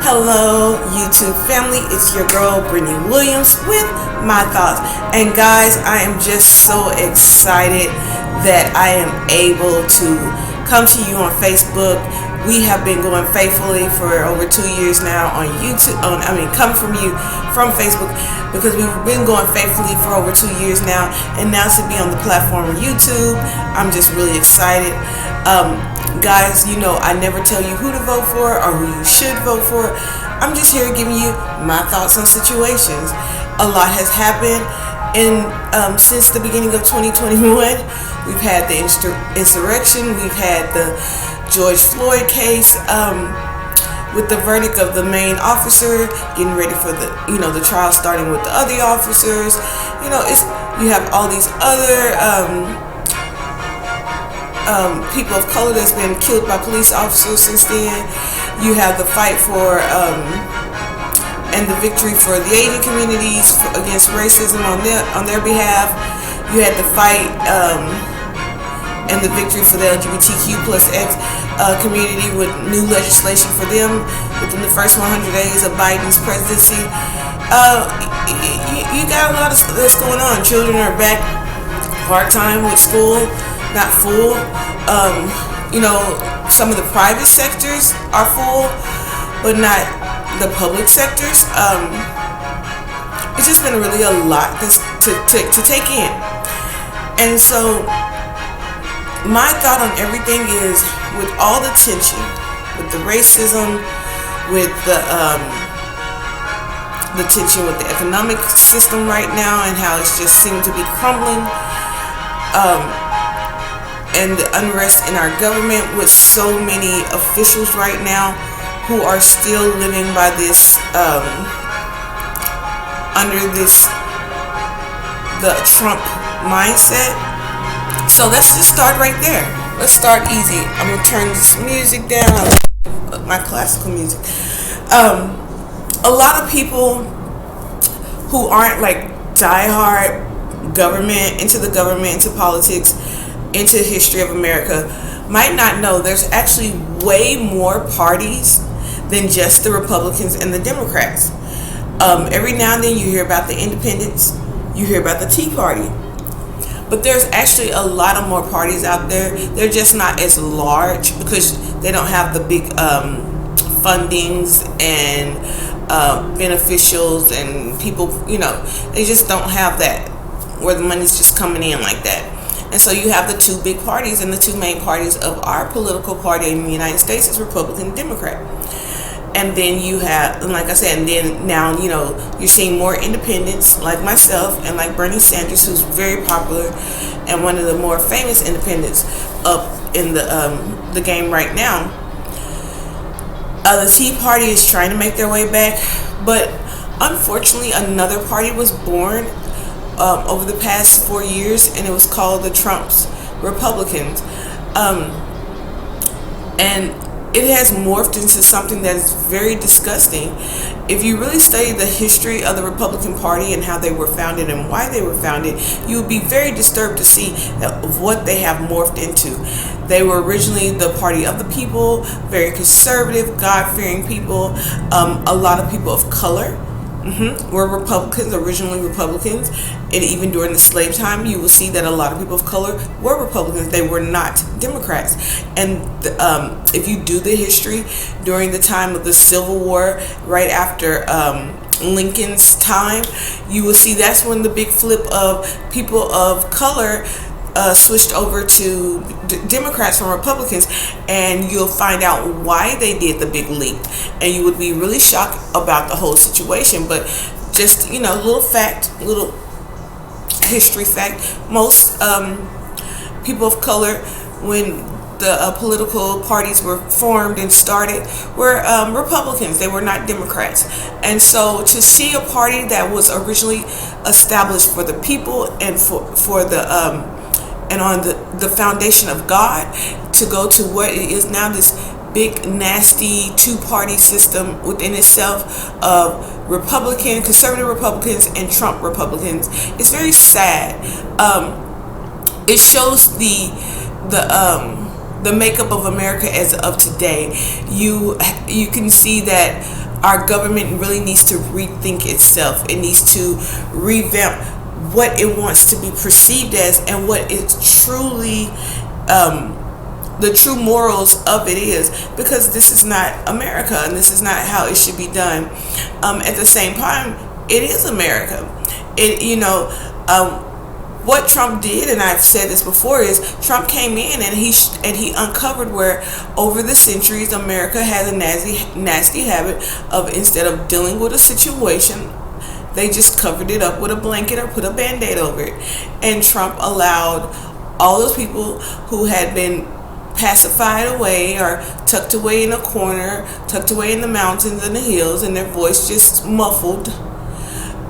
Hello, YouTube family. It's your girl, Brittany Williams, with my thoughts. And guys, I am just so excited that I am able to come to you on Facebook. We have been going faithfully for over 2 years now on YouTube. Come from you from Facebook, because we've been going faithfully for over 2 years now, and now to be on the platform of YouTube, I'm just really excited. Guys, you know I never tell you who to vote for or who you should vote for. I'm just here giving you my thoughts on situations. A lot has happened since the beginning of 2021. We've had the insurrection. We've had the George Floyd case, with the verdict of the main officer, getting ready for the trial starting with the other officers. You have all these other people of color that's been killed by police officers since then. You have the fight for and the victory for the Asian communities against racism on their behalf. You had the fight and the victory for the LGBTQ plus X community with new legislation for them within the first 100 days of Biden's presidency. You got a lot of that's going on. Children are back part-time with school, not full. Some of the private sectors are full, but not the public sectors. It's just been really a lot to take in. And so my thought on everything is, with all the tension, with the racism, with the tension with the economic system right now, and how it's just seemed to be crumbling, and the unrest in our government, with so many officials right now who are still living by this under the Trump mindset. So let's just start right there. Let's start easy. I'm gonna turn this music down. I like my classical music. A lot of people who aren't like diehard into politics, into the history of America, might not know there's actually way more parties than just the Republicans and the Democrats. Every now and then you hear about the independents, you hear about the Tea Party, but there's actually a lot of more parties out there. They're just not as large because they don't have the big fundings and beneficials and people, they just don't have that, where the money's just coming in like that. And so you have the two big parties, and the two main parties of our political party in the United States is Republican and Democrat. And then you have, like I said, and then now, you're seeing more independents like myself and like Bernie Sanders, who's very popular and one of the more famous independents up in the game right now. The Tea Party is trying to make their way back, but unfortunately another party was born over the past 4 years, and it was called the Trump's Republicans, and it has morphed into something that is very disgusting. If you really study the history of the Republican Party and how they were founded and why they were founded, you would be very disturbed to see of what they have morphed into. They were originally the party of the people, very conservative, God-fearing people. A lot of people of color were Republicans, originally Republicans, and even during the slave time, you will see that a lot of people of color were Republicans. They were not Democrats. And if you do the history during the time of the Civil War, right after Lincoln's time, you will see that's when the big flip of people of color switched over to Democrats from Republicans, and you'll find out why they did the big leap, and you would be really shocked about the whole situation. But just little history fact, most people of color, when the political parties were formed and started, were Republicans. They were not Democrats. And so to see a party that was originally established for the people and for the and on the foundation of God, to go to what it is now, this big nasty two-party system within itself of conservative Republicans and Trump Republicans, it's very sad. It shows the makeup of America as of today. You can see that our government really needs to rethink itself. It needs to revamp what it wants to be perceived as and what it's truly, the true morals of it is, because this is not America and this is not how it should be done. At the same time, it is America. What Trump did, and I've said this before, is Trump came in and he uncovered where over the centuries America has a nasty habit of, instead of dealing with a situation, they just covered it up with a blanket or put a band-aid over it. And Trump allowed all those people who had been pacified away or tucked away in a corner, tucked away in the mountains and the hills, and their voice just muffled.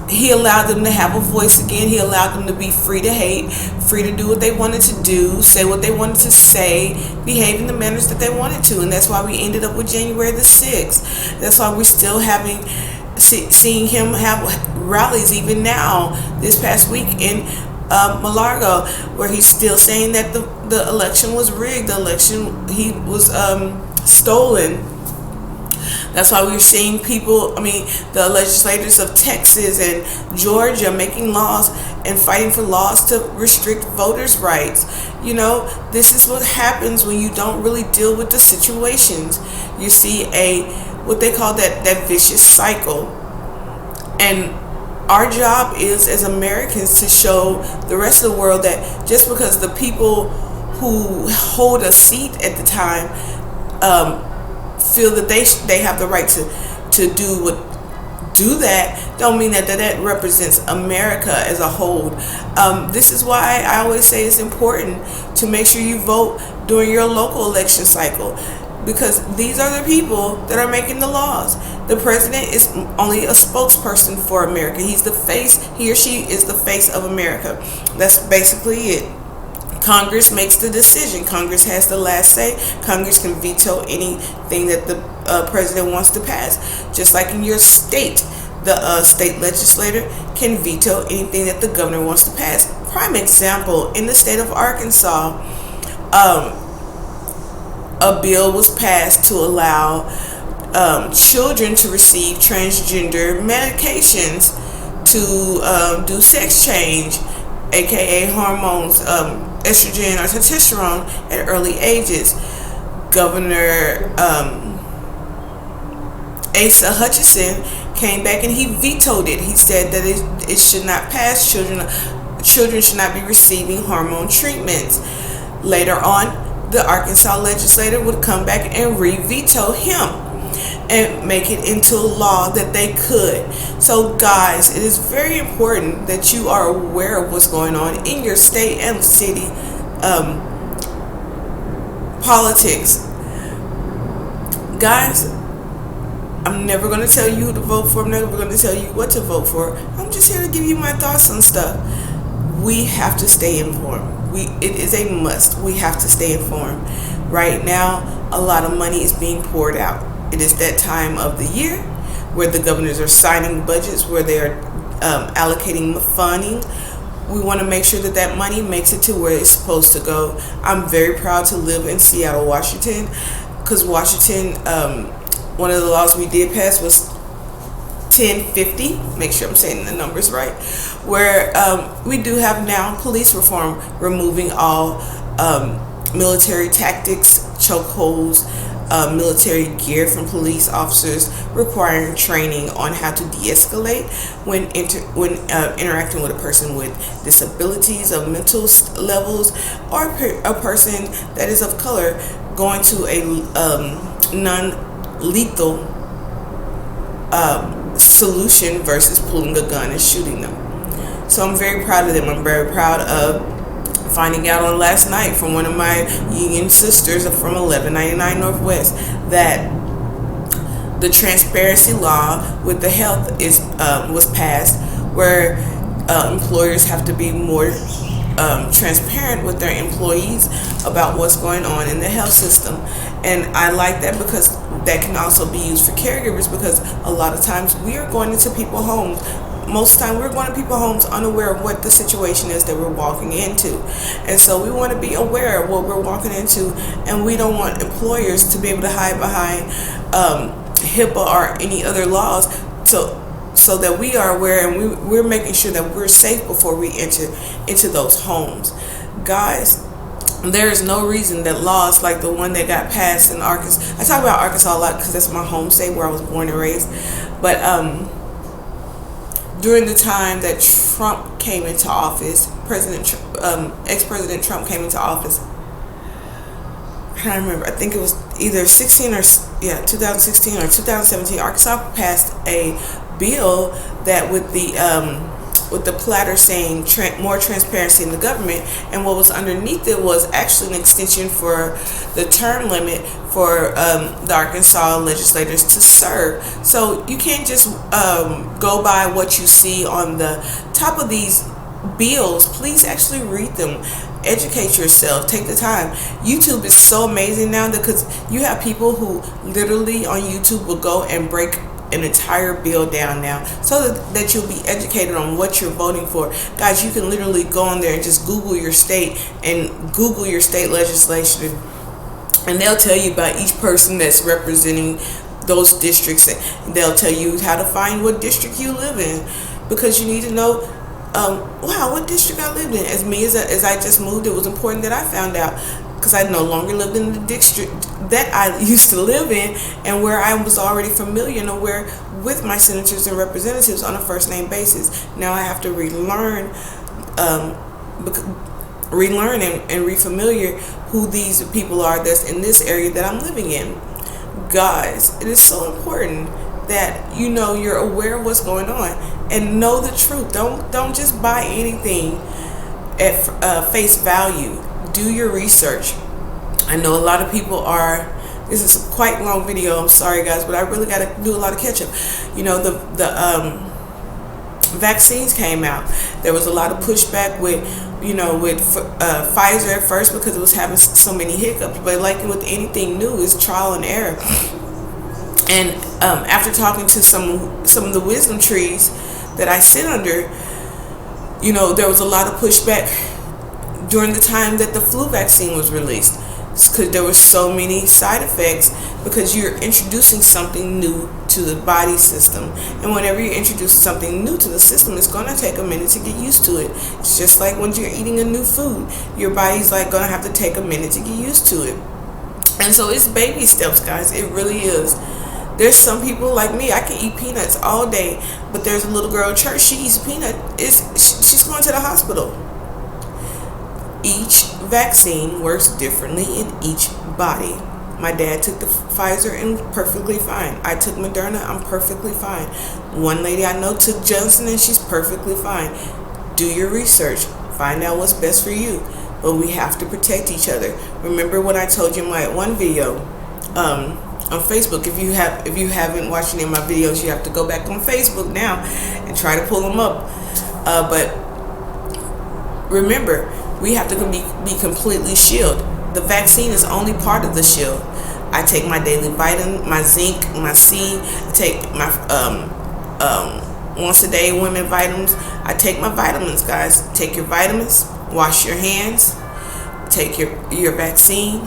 He allowed them to have a voice again. He allowed them to be free to hate, free to do what they wanted to do, say what they wanted to say, behave in the manners that they wanted to. And that's why we ended up with January the 6th. That's why we're still seeing him have rallies even now, this past week in Malargo, where he's still saying that the election was rigged, the election he was stolen. That's why we're seeing the legislators of Texas and Georgia making laws and fighting for laws to restrict voters' rights. This is what happens when you don't really deal with the situations. You see what they call that vicious cycle. And our job is, as Americans, to show the rest of the world that just because the people who hold a seat at the time feel that they have the right to do that, don't mean that represents America as a whole. This is why I always say it's important to make sure you vote during your local election cycle, because these are the people that are making the laws. The president is only a spokesperson for America. He or she is the face of America. That's basically it. Congress makes the decision. Congress has the last say. Congress can veto anything that the president wants to pass. Just like in your state, the state legislator can veto anything that the governor wants to pass. Prime example, in the state of Arkansas, a bill was passed to allow children to receive transgender medications to do sex change, aka hormones, estrogen or testosterone at early ages. Governor Asa Hutchinson came back and he vetoed it. He said that it should not pass. Children should not be receiving hormone treatments. Later on, the Arkansas legislator would come back and re-veto him and make it into a law that they could. So guys, it is very important that you are aware of what's going on in your state and city politics. Guys, I'm never going to tell you who to vote for. I'm never going to tell you what to vote for. I'm just here to give you my thoughts on stuff. We have to stay informed. It is a must. We have to stay informed. Right now, a lot of money is being poured out. It is that time of the year where the governors are signing budgets, where they are allocating funding. We want to make sure that money makes it to where it's supposed to go. I'm very proud to live in Seattle, Washington, because Washington, one of the laws we did pass was 1050, make sure I'm saying the numbers right, where we do have now police reform, removing all military tactics, chokeholds, military gear from police officers, requiring training on how to de-escalate when interacting with a person with disabilities of mental levels, or a person that is of color going to a non-lethal solution versus pulling a gun and shooting them. So I'm very proud of them. I'm very proud of finding out on last night from one of my union sisters from 1199 Northwest that the transparency law with the health was passed, where employers have to be more transparent with their employees about what's going on in the health system. And I like that, because that can also be used for caregivers, because a lot of times we are going into people's homes. Most of the time we're going to people's homes unaware of what the situation is that we're walking into. And so we want to be aware of what we're walking into, and we don't want employers to be able to hide behind HIPAA or any other laws so that we are aware, and we're making sure that we're safe before we enter into those homes. Guys, there is no reason that laws like the one that got passed in Arkansas — I talk about Arkansas a lot because that's my home state where I was born and raised — but during the time that Trump came into office, ex-President Trump came into office, I can't remember, I think it was either 2016 or 2017, Arkansas passed a bill that with the platter saying more transparency in the government, and what was underneath it was actually an extension for the term limit for the Arkansas legislators to serve. So you can't just go by what you see on the top of these bills. Please actually read them. Educate yourself. Take the time. YouTube is so amazing now because you have people who literally on YouTube will go and break an entire bill down now, so that you'll be educated on what you're voting for. Guys, you can literally go on there and just Google your state and Google your state legislation, and they'll tell you about each person that's representing those districts, and they'll tell you how to find what district you live in, because you need to know, wow, what district I lived in. As I just moved, it was important that I found out, because I no longer lived in the district that I used to live in, and where I was already familiar and aware with my senators and representatives on a first name basis. Now I have to relearn and refamiliar who these people are that's in this area that I'm living in. Guys, it is so important that you're aware of what's going on and know the truth. Don't just buy anything at face value. Do your research. I know a lot of people are. This is a quite long video. I'm sorry, guys, but I really got to do a lot of catch up. The vaccines came out. There was a lot of pushback with Pfizer at first because it was having so many hiccups. But like with anything new, it's trial and error. And after talking to some of the wisdom trees that I sit under, there was a lot of pushback during the time that the flu vaccine was released, because there were so many side effects, because you're introducing something new to the body system, and whenever you introduce something new to the system, it's going to take a minute to get used to it. It's just like when you're eating a new food, your body's like going to have to take a minute to get used to it. And so it's baby steps, guys. It really is. There's some people like me, I can eat peanuts all day, but there's a little girl at church, she eats peanut, she's going to the hospital. Each vaccine works differently in each body. My dad took the Pfizer and perfectly fine. I took Moderna, I'm perfectly fine. One lady I know took Johnson and she's perfectly fine. Do your research. Find out what's best for you. But we have to protect each other. Remember what I told you in my one video on Facebook. If you haven't watched any of my videos, you have to go back on Facebook now and try to pull them up. But remember, we have to be completely shielded. The vaccine is only part of the shield. I take my daily vitamin, my zinc, my C. I take my once a day women vitamins. I take my vitamins, guys. Take your vitamins. Wash your hands. Take your vaccine.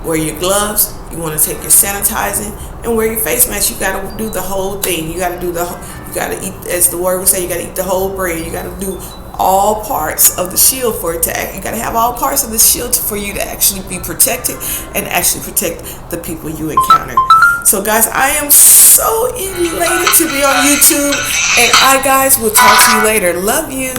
Wear your gloves. You want to take your sanitizing and wear your face mask. You got to do the whole thing. You got to eat, as the word would say, you got to eat the whole bread. You got to do all parts of the shield for it to act. You got to have all parts of the shield for you to actually be protected and actually protect the people you encounter. So guys, I am so elated to be on YouTube, and guys will talk to you later. Love you.